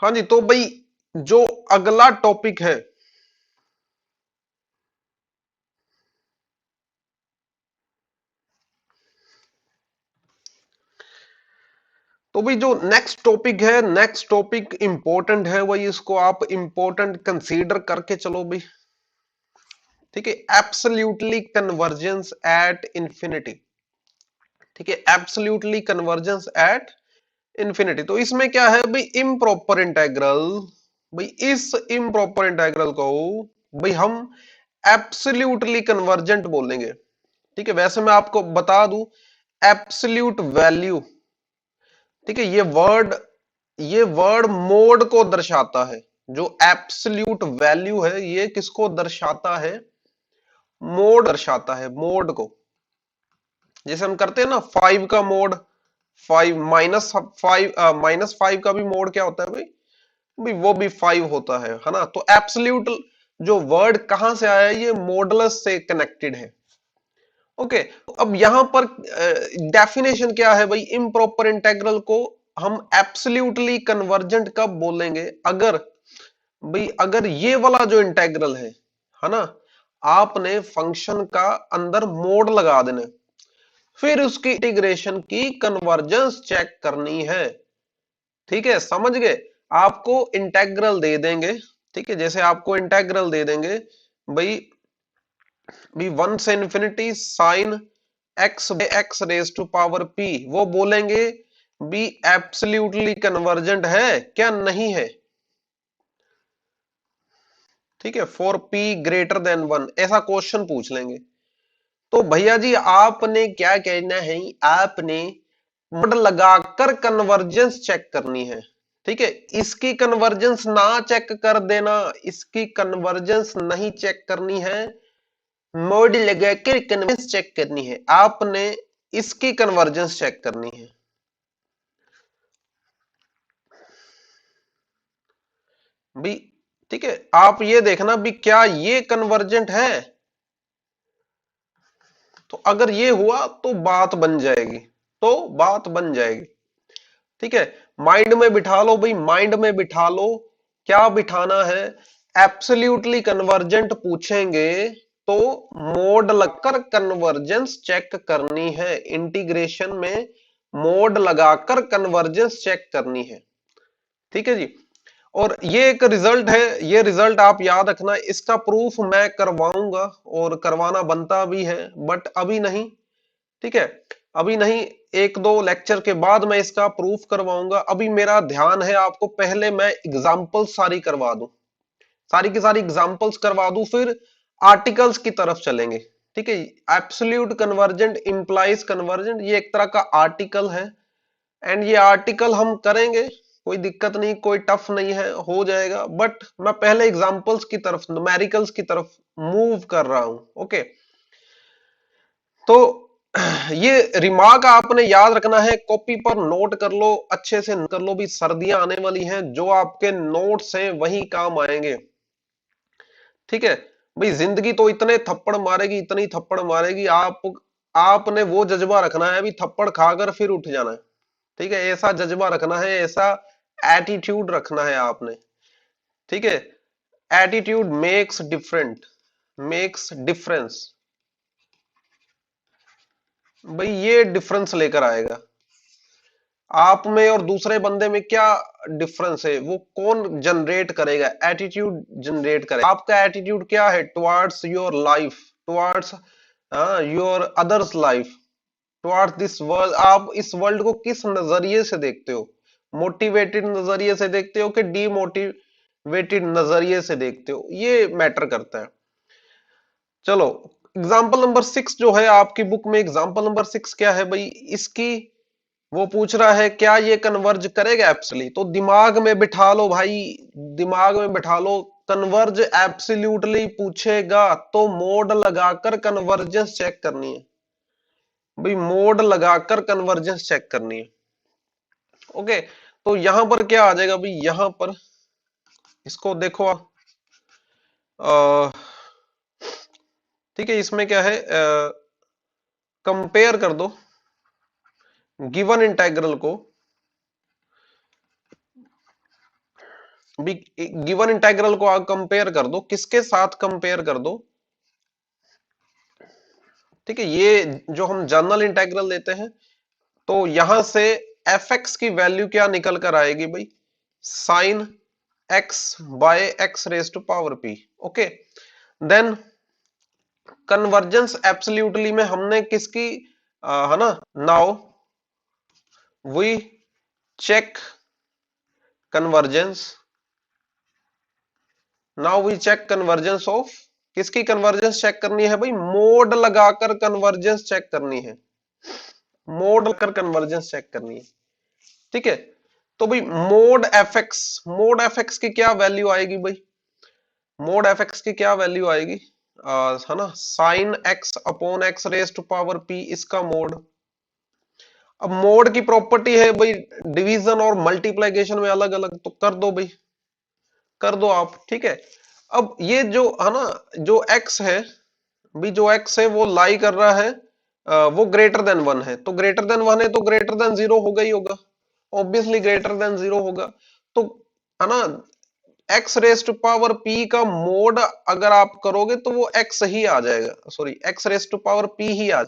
हाँ जी, तो भाई जो अगला टॉपिक है, तो भाई जो नेक्स्ट टॉपिक है, नेक्स्ट टॉपिक इंपॉर्टेंट है, वही इसको आप इंपॉर्टेंट कंसीडर करके चलो भाई। ठीक है, एब्सोल्युटली कन्वर्जेंस एट इंफिनिटी। ठीक है, एब्सोल्युटली कन्वर्जेंस एट इंफिनिटी। तो इसमें क्या है भाई, इम्प्रॉपर इंटेग्रल। भाई इस इम्प्रॉपर इंटेग्रल को भाई हम एब्सोल्युटली कन्वर्जेंट बोलेंगे। ठीक है, वैसे मैं आपको बता दूं, एब्सोल्यूट वैल्यू, ठीक है, ये वर्ड मोड को दर्शाता है। जो एब्सोल्यूट वैल्यू है, ये किसको दर्शाता है? मोड दर्शाता है, मोड को। जैसे हम करते हैं ना 5 का मोड, 5 माइनस 5 का भी मोड क्या होता है भाई? भाई वो भी 5 होता है ना? तो एब्सोल्यूट जो वर्ड कहां से आया है, ये मॉडुलस से कनेक्टेड है। ओके, तो अब यहां पर डेफिनेशन क्या है भाई, इम्प्रॉपर इंटेग्रल को हम एब्सोल्युटली कन्वर्जेंट कब बोलेंगे? अगर भाई, अगर ये वाला जो इंटेग्रल है ना, आपने फंक्शन का अंदर मोड लगा देना, फिर उसकी इंटीग्रेशन की कन्वर्जेंस चेक करनी है। ठीक है, समझ गए? आपको इंटेग्रल दे देंगे, ठीक है, जैसे आपको इंटेग्रल दे देंगे भाई, भी 1 से infinity sine X X raise to power P, वो बोलेंगे भी एब्सोल्युटली कन्वर्जेंट है क्या नहीं है? ठीक है, फॉर पी ग्रेटर देन 1, ऐसा क्वेश्चन पूछ लेंगे। तो भैया जी आपने क्या कहना है, आपने मोड लगाकर कन्वर्जेंस चेक करनी है। ठीक है, इसकी कन्वर्जेंस ना चेक कर देना, इसकी कन्वर्जेंस नहीं चेक करनी है, मोड लगाकर कन्वर्जेंस चेक करनी है, आपने इसकी कन्वर्जेंस चेक करनी है। भी ठीक है, आप ये देखना भी क्या ये कन्वर्जेंट है। तो अगर ये हुआ तो बात बन जाएगी, तो बात बन जाएगी। ठीक है, माइंड में बिठा लो भाई, माइंड में बिठा लो, क्या बिठाना है? एब्सोल्युटली कन्वर्जेंट पूछेंगे तो मोड लगकर कन्वर्जेंस चेक करनी है, इंटीग्रेशन में मोड लगाकर कन्वर्जेंस चेक करनी है। ठीक है जी, और ये एक रिजल्ट है, ये रिजल्ट आप याद रखना, इसका प्रूफ मैं करवाऊंगा और करवाना बनता भी है, बट अभी नहीं। ठीक है, अभी नहीं, एक दो लेक्चर के बाद मैं इसका प्रूफ करवाऊंगा। अभी मेरा ध्यान है आपको पहले मैं एग्जांपल सारी करवा दूं, सारी की सारी एग्जांपल्स करवा दूं, फिर आर्टिकल्स की तरफ चलेंगे। ठीक है, एब्सोल्यूट कन्वर्जेंट इंप्लाइज कन्वर्जेंट, ये एक तरह का आर्टिकल है, एंड ये आर्टिकल हम करेंगे, कोई दिक्कत नहीं, कोई टफ नहीं है, हो जाएगा। बट मैं पहले एग्जांपल्स की तरफ, न्यूमेरिकल्स की तरफ मूव कर रहा हूं। ओके, तो ये रिमार्क आपने याद रखना है, कॉपी पर नोट कर लो, अच्छे से कर लो भी, सर्दियां आने वाली हैं, जो आपके नोट्स हैं वही काम आएंगे। ठीक है भाई, जिंदगी तो इतने थप्पड़ मारेगी, इतनी थप्पड़ मारेगी, आपने वो जज्बा रखना है, अभी थप्पड़ खाकर फिर उठ जाना है। ठीक है, ऐसा जज्बा रखना है, ऐसा एटीट्यूड रखना है आपने। ठीक है, एटीट्यूड मेक्स डिफरेंस। भाई ये डिफरेंस लेकर आएगा, आप में और दूसरे बंदे में क्या डिफरेंस है, वो कौन जनरेट करेगा? एटीट्यूड जनरेट करेगा। आपका एटीट्यूड क्या है towards your life, towards your others life, towards this world, आप इस वर्ल्ड को किस नजरिए से देखते हो? मोटिवेटेड नजरिए से देखते हो कि डीमोटिवेटेड नजरिए से देखते हो, ये मैटर करता है। चलो, एग्जाम्पल नंबर 6 जो है आपकी बुक में, एग्जाम्पल नंबर 6 क्या है भाई इसकी? वो पूछ रहा है क्या ये कन्वर्ज करेगा एब्सोल्यूटली? तो दिमाग में बिठा लो भाई, दिमाग में बिठा लो, कन्वर्ज एब्सोल्यूटली पूछेगा तो मोड लगाकर कन्वर्जेंस चेक करनी है। भाई मोड लगाकर कन्वर्जेंस चेक करनी है। ओके, तो यहां पर क्या आ जाएगा भाई, यहां पर इसको देखो आप, ठीक है, इसमें क्या है, कंपेयर कर दो गिवन इंटेग्रल को, भी गिवन इंटेग्रल को आप कंपेयर कर दो, किसके साथ कंपेयर कर दो, ठीक है, ये जो हम जर्नल इंटेग्रल लेते हैं, तो यहां से एफ एक्स की वैल्यू क्या निकल कर आएगी भाई, sine X by X raise to power P. Okay, then convergence absolutely में हमने किसकी, है ना, now we check convergence, now we check convergence of, किसकी कन्वर्जेंस चेक करनी है भाई, मोड लगाकर कन्वर्जेंस चेक करनी है, मोड लगाकर कन्वर्जेंस चेक करनी है, ठीक है। तो भाई मोड एफ एक्स की क्या वैल्यू आएगी भाई, मोड एफ एक्स की क्या वैल्यू आएगी, है ना, sine X upon X raise to power P, इसका मोड। अब मोड की प्रॉपर्टी है भाई डिवीजन और मल्टीप्लिकेशन में अलग अलग, तो कर दो भाई, कर दो आप, ठीक है। अब ये जो है ना, जो x है भी, जो x है वो लाई कर रहा है, वो ग्रेटर देन 1 है, तो ग्रेटर देन 1 है तो ग्रेटर देन 0 होगा ही होगा, ऑब्वियसली ग्रेटर देन 0 होगा। तो है ना, x raise to power p का मोड अगर आप करोगे तो वो x ही आ जाएगा, sorry x raise to power p ही आ,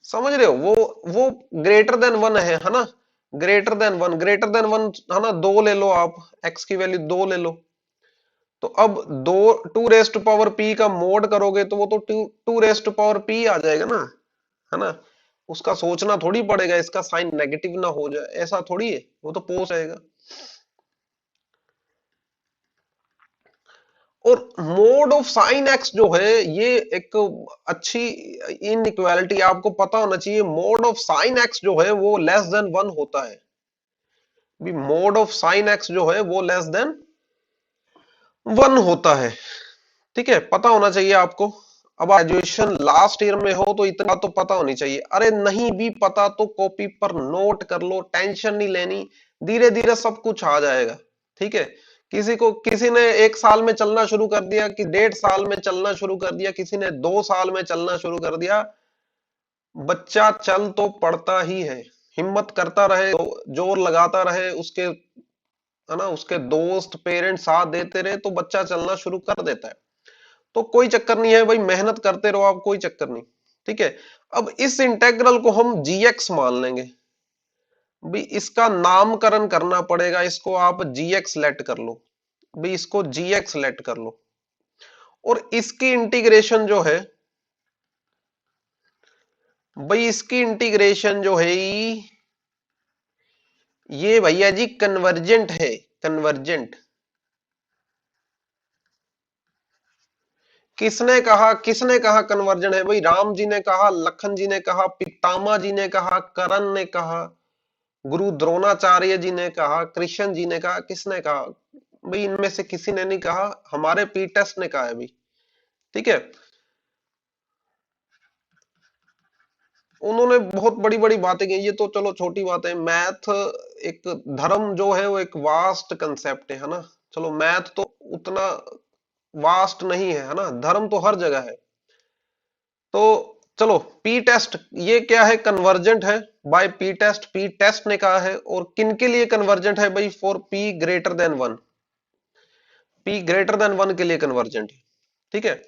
समझ रहे हो, वो ग्रेटर देन 1 है ना, ग्रेटर देन 1, ग्रेटर देन 1 है ना, 2 ले लो आप, x की वैल्यू 2 ले लो, तो अब दो, 2 रेस टू पावर p का मोड करोगे तो वो तो 2 रेस टू पावर p आ जाएगा ना, है ना, उसका सोचना थोड़ी पड़ेगा इसका साइन नेगेटिव ना हो जाए, ऐसा थोड़ी है, वो तो पोस आएगा। और मोड ऑफ साइन एक्स जो है, ये एक अच्छी इनइक्वालिटी आपको पता होना चाहिए, मोड ऑफ साइन एक्स जो है वो लेस देन 1 होता है, भी मोड ऑफ साइन एक्स जो है वो लेस देन 1 होता है, ठीक है, पता होना चाहिए आपको। अब ग्रेजुएशन लास्ट ईयर में हो तो इतना तो पता होनी चाहिए, अरे नहीं भी पता तो कॉपी पर नोट कर लो, टेंशन नहीं लेनी, धीरे धीरे सब कुछ आ जाएगा, ठीक है। किसी ने 1 साल में चलना शुरू कर दिया, कि 1.5 साल में चलना शुरू कर दिया, किसी ने 2 साल में चलना शुरू कर दिया, बच्चा चल तो पड़ता ही है, हिम्मत करता रहे, जोर लगाता रहे, उसके है ना, उसके दोस्त पेरेंट्स साथ देते रहे तो बच्चा चलना शुरू कर देता है। तो कोई चक्कर नहीं है भाई, मेहनत करते रहो आप, कोई चक्कर नहीं, ठीक है। अब इस इंटेग्रल को हम जीएक्स मान लेंगे, भी इसका नामकरण करना पड़ेगा, इसको आप जीएक्स लेट कर लो, भी इसको जीएक्स लेट कर लो, और इसकी इंटीग्रेशन जो है भाई, इसकी इंटीग्रेशन जो है ये भैया जी कन्वर्जेंट है, कन्वर्जेंट। किसने कहा कन्वर्जन है भाई, राम जी ने कहा, लखन जी ने कहा, पितामा जी ने कहा, करण ने कहा, गुरु द्रोणाचार्य जी ने कहा, कृष्ण जी ने कहा, किसने कहा भाई, इनमें से किसी ने नहीं कहा, हमारे पी टेस्ट ने कहा है भाई, ठीक है। उन्होंने बहुत बड़ी बड़ी बातें की, ये तो चलो छोटी बात है, मैथ एक, धर्म जो है वो एक वास्ट कंसेप्ट है ना, चलो मैथ तो उतना वास्ट नहीं है ना, धर्म तो हर जगह है। तो चलो पी टेस्ट ये क्या है, कन्वर्जेंट है बाय पी टेस्ट ने कहा है, और किन के लिए कन्वर्जेंट है भाई, for P greater than 1, P greater than 1 के लिए कन्वर्जेंट है, ठीक है।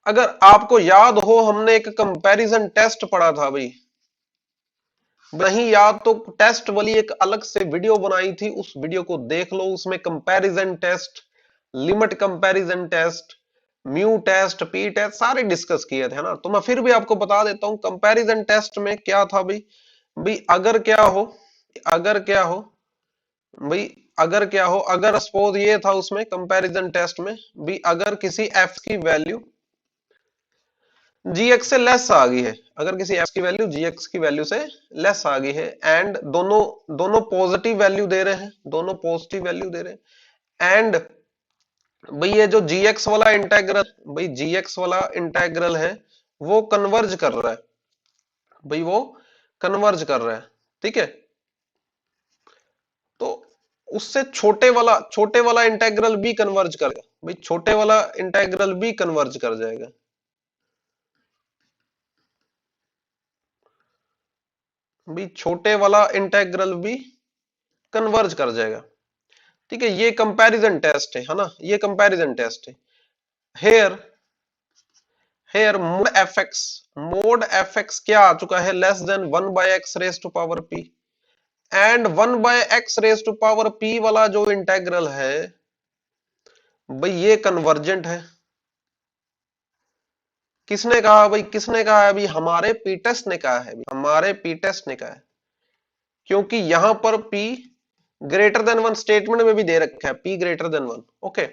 अगर आपको याद हो, हमने एक कंपैरिजन टेस्ट पढ़ा था भाई, नहीं याद तो टेस्ट वाली एक अलग से वीडियो बनाई थी, उस वीडियो को देख लो, उसमें comparison test, limit comparison test, mu test, P test सारे डिस्कस किए थे ना, तो मैं फिर भी आपको बता देता हूं, कंपैरिजन टेस्ट में क्या था भाई, भाई अगर क्या हो, अगर क्या हो भाई, अगर क्या हो, अगर सपोज ये था उसमें कंपैरिजन टेस्ट में भी, अगर किसी एफ की वैल्यू जीएक्स से लेस आ गई है, अगर किसी एफ की वैल्यू जीएक्स की वैल्यू से लेस आ गई है, एंड दोनों दोनों पॉजिटिव वैल्यू दे रहे हैं, दोनों पॉजिटिव वैल्यू दे रहे हैं, एंड भाई ये जो जीएक्स वाला इंटेग्रल, भाई जीएक्स वाला इंटेग्रल है वो कन्वर्ज कर रहा है, भाई वो कन्वर्ज कर रहा है, ठीक है। तो उससे छोटे वाला इंटेग्रल भी कन्वर्ज करेगा भाई, छोटे वाला इंटेग्रल भी कन्वर्ज कर जाएगा, भी छोटे वाला इंटेग्रल भी कन्वर्ज कर जाएगा। ठीक है, ये कंपैरिजन टेस्ट है ना, ये कंपैरिजन टेस्ट है। Here here mod F X क्या आ चुका है, less than 1/x raise to power p, and 1/x raise to power p वाला जो इंटेग्रल है भाई ये कन्वर्जेंट है। किसने कहा भाई, किसने कहा है अभी, हमारे पीटेस्ट ने कहा है, हमारे पीटेस्ट ने कहा है, क्योंकि यहां पर p ग्रेटर देन 1 स्टेटमेंट में भी दे रखा है, p greater than 1। Okay,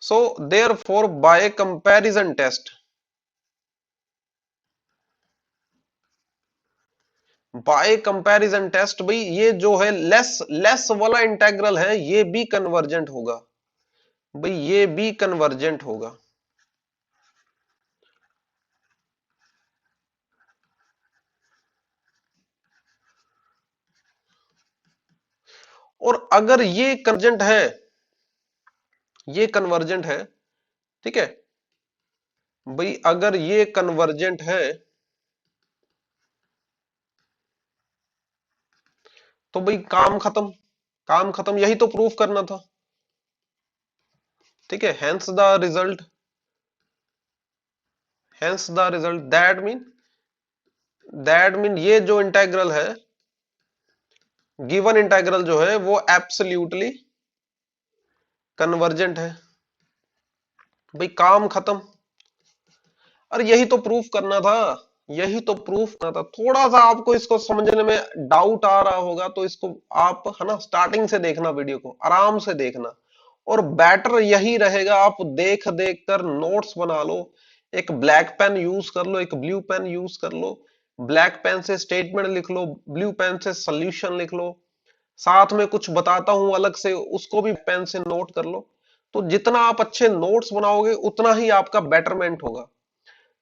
so therefore by comparison test, by comparison test भाई ये जो है लेस लेस वाला इंटेग्रल है ये भी कन्वर्जेंट होगा भाई, ये भी कन्वर्जेंट होगा। और अगर ये कन्वर्जेंट है, ये कन्वर्जेंट है, ठीक है भाई, अगर ये कन्वर्जेंट है तो भाई काम खत्म, काम खत्म, यही तो प्रूफ करना था। ठीक है, hence the result that mean ये जो इंटेग्रल है, गिवन इंटेग्रल जो है वो एब्सोल्युटली कन्वर्जेंट है भाई, काम खत्म। अरे यही तो प्रूफ करना था, यही तो प्रूफ करना था। थोड़ा सा आपको इसको समझने में डाउट आ रहा होगा तो इसको आप है ना स्टार्टिंग से देखना, वीडियो को आराम से देखना, और बेटर यही रहेगा आप देख देख कर नोट्स बना लो। एक ब्लैक पेन यूज कर लो, एक ब्लू पेन यूज कर लो, ब्लैक पेन से स्टेटमेंट लिख लो, ब्लू पेन से सॉल्यूशन लिख लो, साथ में कुछ बताता हूं अलग से उसको भी पेन से नोट कर लो। तो जितना आप अच्छे नोट्स बनाओगे उतना ही आपका बेटरमेंट होगा।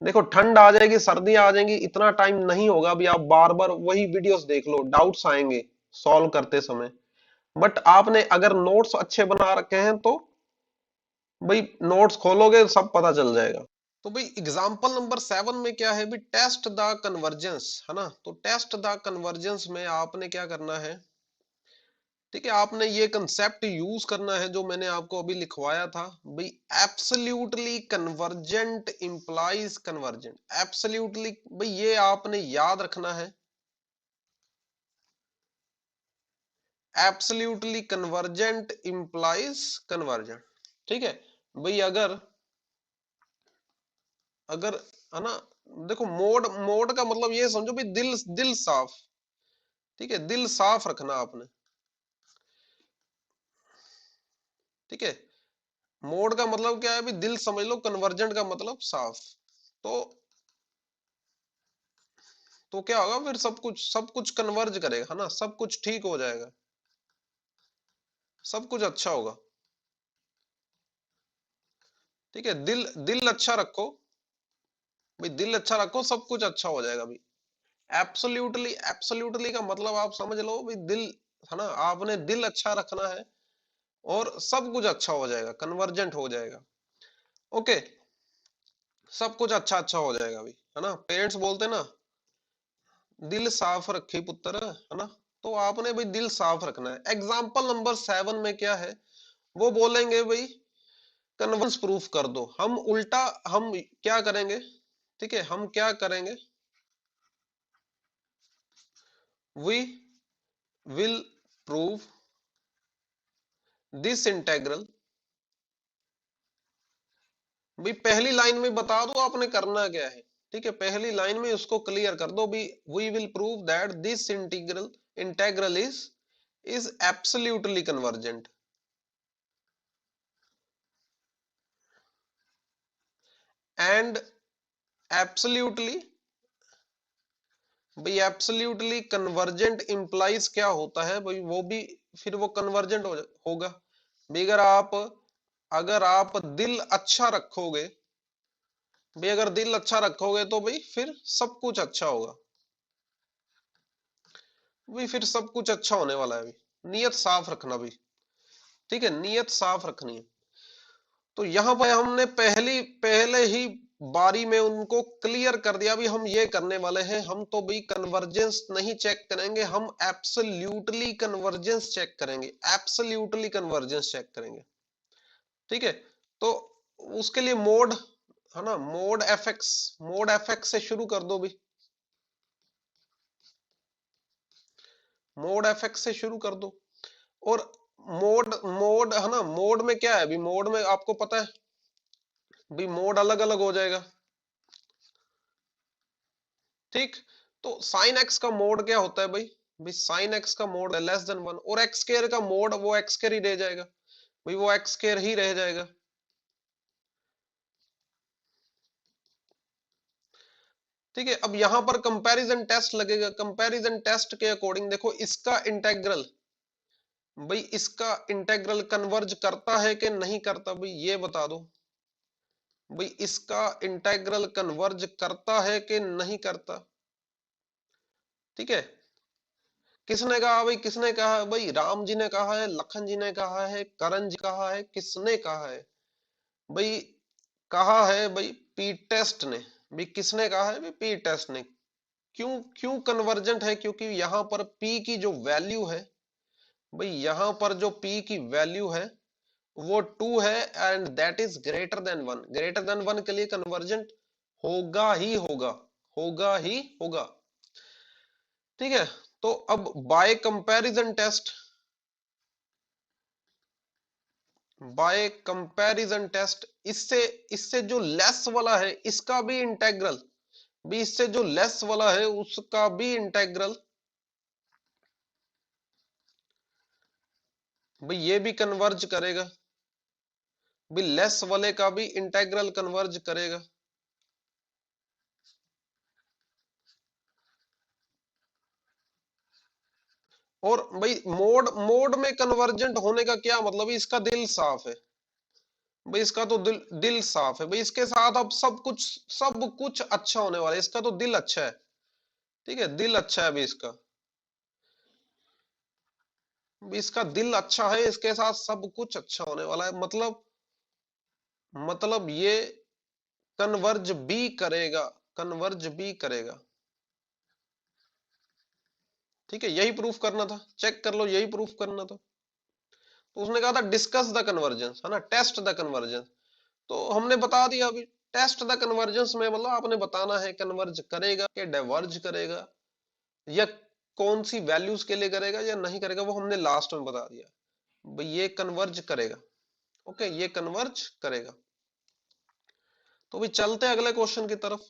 देखो ठंड आ जाएगी, सर्दियां आ जाएंगी, इतना टाइम नहीं होगा अभी आप बार बार वही वीडियोस देख लो, डाउट्स आएंगे सॉल्व करते समय। बट आपने अगर नोट्स अच्छे बना रखे हैं तो भाई नोट्स खोलोगे सब पता चल जाएगा। तो भाई एग्जांपल नंबर 7 में क्या है भी, टेस्ट द कन्वर्जेंस, है ना। तो टेस्ट द कन्वर्जेंस में आपने क्या करना है, ठीक है, आपने ये कंसेप्ट यूज करना है जो मैंने आपको अभी लिखवाया था भाई, absolutely convergent implies convergent. Absolutely भाई ये आपने याद रखना है, एब्सोल्युटली कन्वर्जेंट इंप्लाइज कन्वर्जेंट। ठीक है भाई, अगर अगर है ना, देखो मोड मोड का मतलब ये समझो भाई, दिल दिल साफ, ठीक है, दिल साफ रखना आपने। ठीक है, मोड का मतलब क्या है भी, दिल समझ लो, कन्वर्जेंट का मतलब साफ। तो क्या होगा फिर, सब कुछ कन्वर्ज करेगा, है ना, सब कुछ ठीक हो जाएगा, सब कुछ अच्छा होगा। ठीक है, दिल दिल अच्छा रखो भाई, दिल अच्छा रखो सब कुछ अच्छा हो जाएगा भाई। एब्सोल्युटली एब्सोल्युटली का मतलब आप समझ लो भाई, दिल, है ना, आपने दिल अच्छा रखना है और सब कुछ अच्छा हो जाएगा, कन्वर्जेंट हो जाएगा। ओके, सब कुछ अच्छा अच्छा हो जाएगा भाई, है ना। पेरेंट्स बोलते ना, दिल साफ रखी पुत्र, है ना। तो आपने भाई दिल साफ रखना है। एग्जाम्पल नंबर 7 में क्या है, वो बोलेंगे भाई कन्वर्जेंस प्रूफ कर दो। हम उल्टा, हम क्या करेंगे, ठीक है, हम क्या करेंगे, we will prove this integral. भाई पहली लाइन में बता दो आपने करना क्या है, ठीक है, पहली लाइन में उसको क्लियर कर दो भी, we will prove that this integral is absolutely convergent, and absolutely, भाई एब्सोल्युटली कन्वर्जेंट इंप्लाइज क्या होता है भाई, वो भी फिर वो कन्वर्जेंट होगा भाई। अगर आप दिल अच्छा रखोगे भाई, अगर दिल अच्छा रखोगे तो भाई फिर सब कुछ अच्छा होगा भाई, फिर सब कुछ अच्छा होने वाला है भाई। नियत साफ रखना भाई, ठीक है, नियत साफ रखनी है। तो यहां पर हमने पहले ही बारी में उनको क्लियर कर दिया भी हम ये करने वाले हैं, हम तो भाई कन्वर्जेंस नहीं चेक करेंगे, हम एब्सोल्युटली कन्वर्जेंस चेक करेंगे, एब्सोल्युटली कन्वर्जेंस चेक करेंगे। ठीक है, तो उसके लिए मोड है ना, मोड एफएक्स से शुरू कर दो भी, मोड एफएक्स से शुरू कर दो। और मोड मोड है ना, मोड में क्या है अभी, मोड में आपको पता है भी मोड अलग अलग हो जाएगा। ठीक, तो साइन एक्स का मोड क्या होता है भाई, भाई साइन एक्स का मोड है लेस देन 1, और एक्स स्क्वायर का मोड वो एक्स स्क्वायर ही रह जाएगा भाई, वो एक्स स्क्वायर ही रह जाएगा। ठीक है, अब यहां पर कंपैरिजन टेस्ट लगेगा, कंपैरिजन टेस्ट के अकॉर्डिंग देखो इसका इंटेग्रल, भाई इसका इंटेग्रल कन्वर्ज करता है कि नहीं करता, भाई ये बता दो, भाई इसका इंटेग्रल कन्वर्ज करता है कि नहीं करता। ठीक है, किसने कहा भाई, किसने कहा भाई, राम जी ने कहा है, लखन जी ने कहा है, करण जी कहा है, किसने कहा है भाई, कहा है भाई पी टेस्ट ने, भाई किसने कहा है भाई, पी टेस्ट ने। क्यों क्यों कन्वर्जेंट है, क्योंकि यहां पर पी की जो वैल्यू है, भाई यहां पर जो पी की वैल्यू है वो 2 है, and that is greater than 1, greater than 1 के लिए कन्वर्जेंट होगा ही होगा, होगा ही होगा। ठीक है, तो अब by comparison test, by comparison test इससे, इससे जो लेस वाला है इसका भी इंटेग्रल, भी इससे जो लेस वाला है उसका भी इंटेग्रल, भाई ये भी कन्वर्ज करेगा, भी लेस वाले का भी इंटेग्रल कन्वर्ज करेगा। और भाई मोड मोड में कन्वर्जेंट होने का क्या मतलब है, इसका दिल साफ है भाई, इसका तो दिल दिल साफ है भाई, इसके साथ अब सब कुछ अच्छा होने वाला है, इसका तो दिल अच्छा है। ठीक है, दिल अच्छा है भाई इसका, भाई इसका दिल अच्छा है, इसके साथ सब कुछ अच्छा होने वाला है, मतलब ये कन्वर्ज भी करेगा, कन्वर्ज भी करेगा। ठीक है, यही प्रूफ करना था, चेक कर लो, यही प्रूफ करना था। तो उसने कहा था डिस्कस द कन्वर्जेंस, है ना, टेस्ट द कन्वर्जेंस, तो हमने बता दिया अभी। टेस्ट द कन्वर्जेंस में मतलब आपने बताना है कन्वर्ज करेगा कि डाइवर्ज करेगा, या कौन सी वैल्यूज के लिए करेगा या नहीं करेगा, वो हमने लास्ट में बता दिया भाई, ये कन्वर्ज करेगा। ओके, ये कन्वर्ज करेगा। तो भी चलते हैं अगले क्वेश्चन की तरफ।